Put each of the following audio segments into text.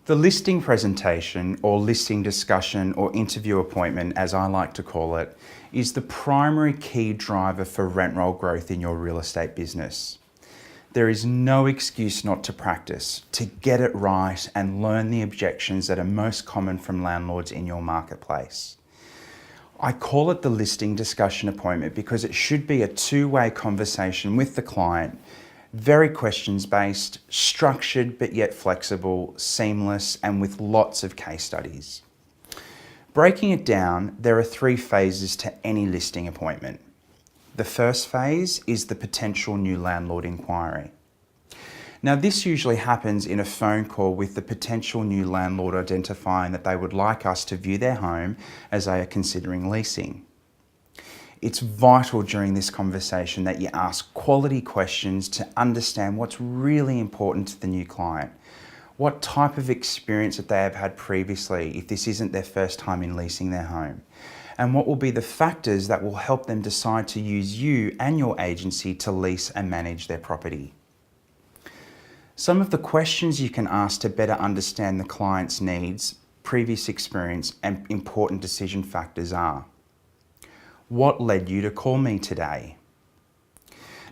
The listing presentation, or listing discussion, or interview appointment, as I like to call it, is the primary key driver for rent roll growth in your real estate business. There is no excuse not to practice, to get it right and learn the objections that are most common from landlords in your marketplace. I call it the listing discussion appointment because it should be a two-way conversation with the client, very questions-based, structured but yet flexible, seamless, and with lots of case studies. Breaking it down, there are 3 phases to any listing appointment. The first phase is the potential new landlord inquiry. Now, this usually happens in a phone call with the potential new landlord identifying that they would like us to view their home as they are considering leasing. It's vital during this conversation that you ask quality questions to understand what's really important to the new client, what type of experience that they have had previously if this isn't their first time in leasing their home, and what will be the factors that will help them decide to use you and your agency to lease and manage their property. Some of the questions you can ask to better understand the client's needs, previous experience, and important decision factors are: what led you to call me today?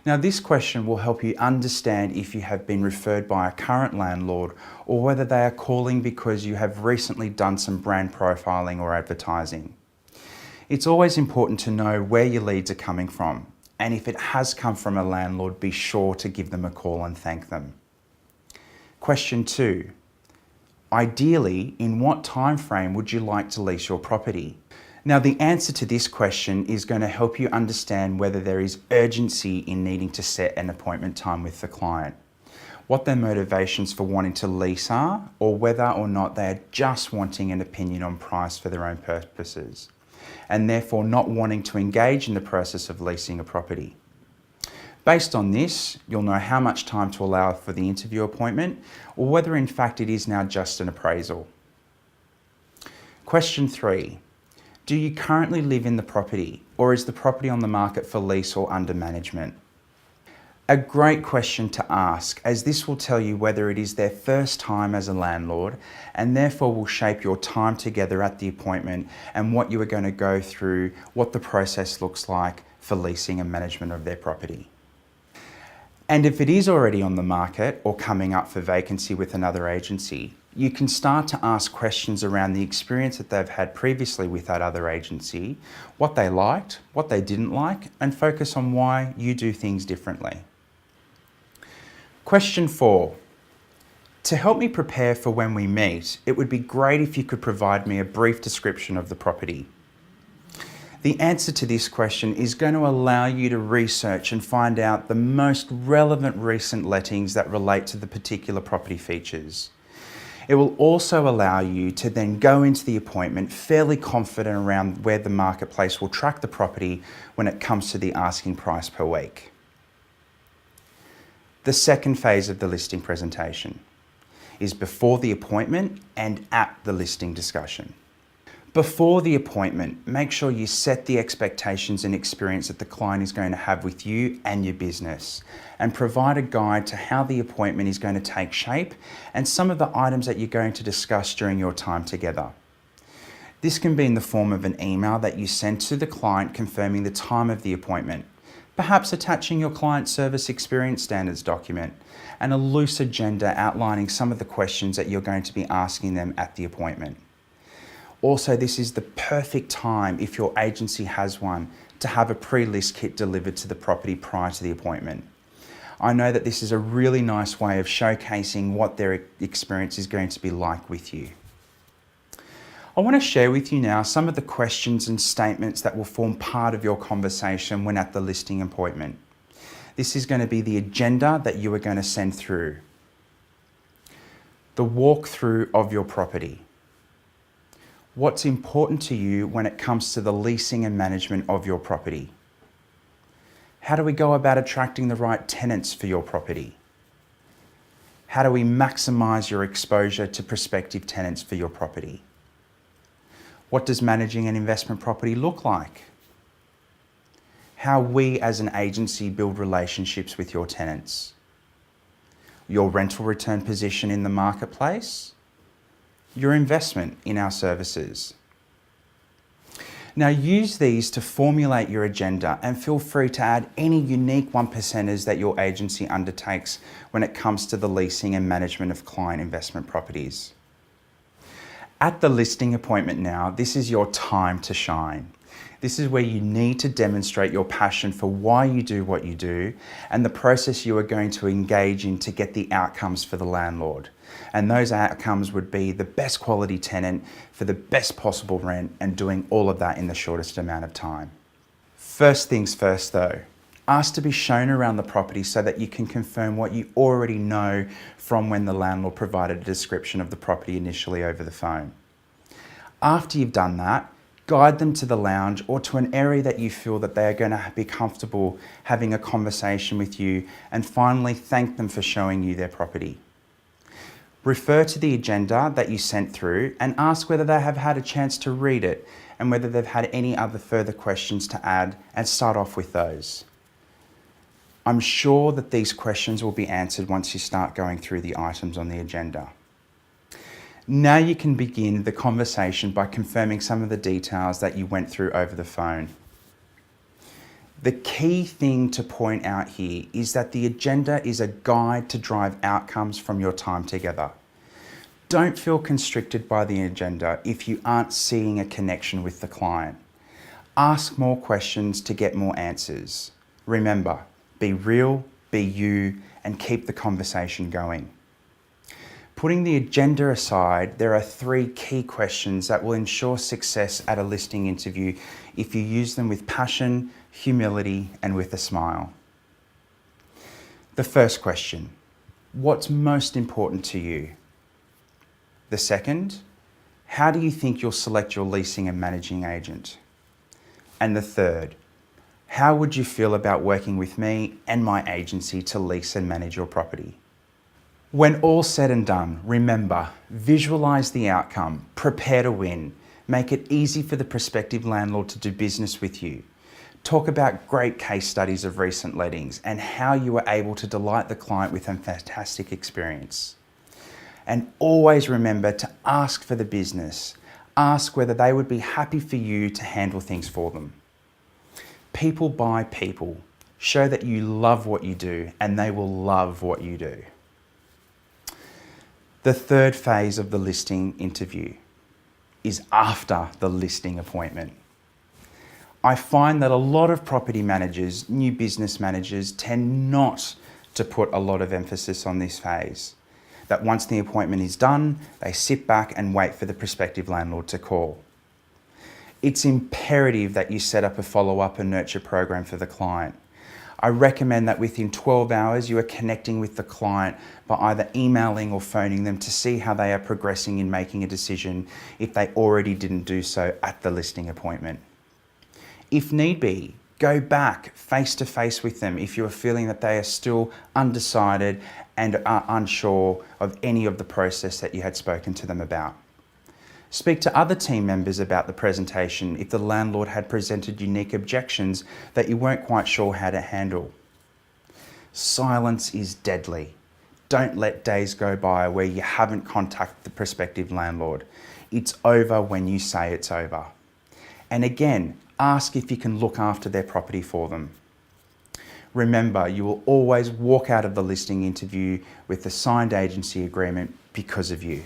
Now, this question will help you understand if you have been referred by a current landlord or whether they are calling because you have recently done some brand profiling or advertising. It's always important to know where your leads are coming from, and if it has come from a landlord, be sure to give them a call and thank them. Question 2. Ideally, in what time frame would you like to lease your property? Now, the answer to this question is going to help you understand whether there is urgency in needing to set an appointment time with the client, what their motivations for wanting to lease are, or whether or not they are just wanting an opinion on price for their own purposes, and therefore not wanting to engage in the process of leasing a property. Based on this, you'll know how much time to allow for the interview appointment, or whether in fact it is now just an appraisal. Question 3. Do you currently live in the property, or is the property on the market for lease or under management? A great question to ask, as this will tell you whether it is their first time as a landlord, and therefore will shape your time together at the appointment and what you are going to go through, what the process looks like for leasing and management of their property. And if it is already on the market or coming up for vacancy with another agency, you can start to ask questions around the experience that they've had previously with that other agency, what they liked, what they didn't like, and focus on why you do things differently. Question 4. To help me prepare for when we meet, it would be great if you could provide me a brief description of the property. The answer to this question is going to allow you to research and find out the most relevant recent lettings that relate to the particular property features. It will also allow you to then go into the appointment fairly confident around where the marketplace will track the property when it comes to the asking price per week. The second phase of the listing presentation is before the appointment and at the listing discussion. Before the appointment, make sure you set the expectations and experience that the client is going to have with you and your business, and provide a guide to how the appointment is going to take shape and some of the items that you're going to discuss during your time together. This can be in the form of an email that you send to the client confirming the time of the appointment, perhaps attaching your client service experience standards document, and a loose agenda outlining some of the questions that you're going to be asking them at the appointment. Also, this is the perfect time, if your agency has one, to have a pre-list kit delivered to the property prior to the appointment. I know that this is a really nice way of showcasing what their experience is going to be like with you. I want to share with you now some of the questions and statements that will form part of your conversation when at the listing appointment. This is going to be the agenda that you are going to send through. The walkthrough of your property. What's important to you when it comes to the leasing and management of your property? How do we go about attracting the right tenants for your property? How do we maximize your exposure to prospective tenants for your property? What does managing an investment property look like? How we as an agency build relationships with your tenants? Your rental return position in the marketplace? your investment in our services. Now use these to formulate your agenda and feel free to add any unique 1%ers that your agency undertakes when it comes to the leasing and management of client investment properties. At the listing appointment now, this is your time to shine. This is where you need to demonstrate your passion for why you do what you do and the process you are going to engage in to get the outcomes for the landlord. And those outcomes would be the best quality tenant for the best possible rent and doing all of that in the shortest amount of time. First things first though, ask to be shown around the property so that you can confirm what you already know from when the landlord provided a description of the property initially over the phone. After you've done that, guide them to the lounge or to an area that you feel that they are going to be comfortable having a conversation with you, and finally thank them for showing you their property. Refer to the agenda that you sent through and ask whether they have had a chance to read it and whether they've had any other further questions to add, and start off with those. I'm sure that these questions will be answered once you start going through the items on the agenda. Now you can begin the conversation by confirming some of the details that you went through over the phone. The key thing to point out here is that the agenda is a guide to drive outcomes from your time together. Don't feel constricted by the agenda if you aren't seeing a connection with the client. Ask more questions to get more answers. Remember, be real, be you, and keep the conversation going. Putting the agenda aside, there are 3 key questions that will ensure success at a listing interview if you use them with passion, humility, and with a smile. The first question, what's most important to you? The second, how do you think you'll select your leasing and managing agent? And the third, how would you feel about working with me and my agency to lease and manage your property? When all said and done, remember, visualize the outcome, prepare to win, make it easy for the prospective landlord to do business with you. Talk about great case studies of recent lettings and how you were able to delight the client with a fantastic experience. And always remember to ask for the business. Ask whether they would be happy for you to handle things for them. People buy people. Show that you love what you do and they will love what you do. The third phase of the listing interview is after the listing appointment. I find that a lot of property managers, new business managers, tend not to put a lot of emphasis on this phase. That once the appointment is done, they sit back and wait for the prospective landlord to call. It's imperative that you set up a follow-up and nurture program for the client. I recommend that within 12 hours you are connecting with the client by either emailing or phoning them to see how they are progressing in making a decision if they already didn't do so at the listing appointment. If need be, go back face to face with them if you are feeling that they are still undecided and are unsure of any of the process that you had spoken to them about. Speak to other team members about the presentation if the landlord had presented unique objections that you weren't quite sure how to handle. Silence is deadly. Don't let days go by where you haven't contacted the prospective landlord. It's over when you say it's over. And again, ask if you can look after their property for them. Remember, you will always walk out of the listing interview with the signed agency agreement because of you.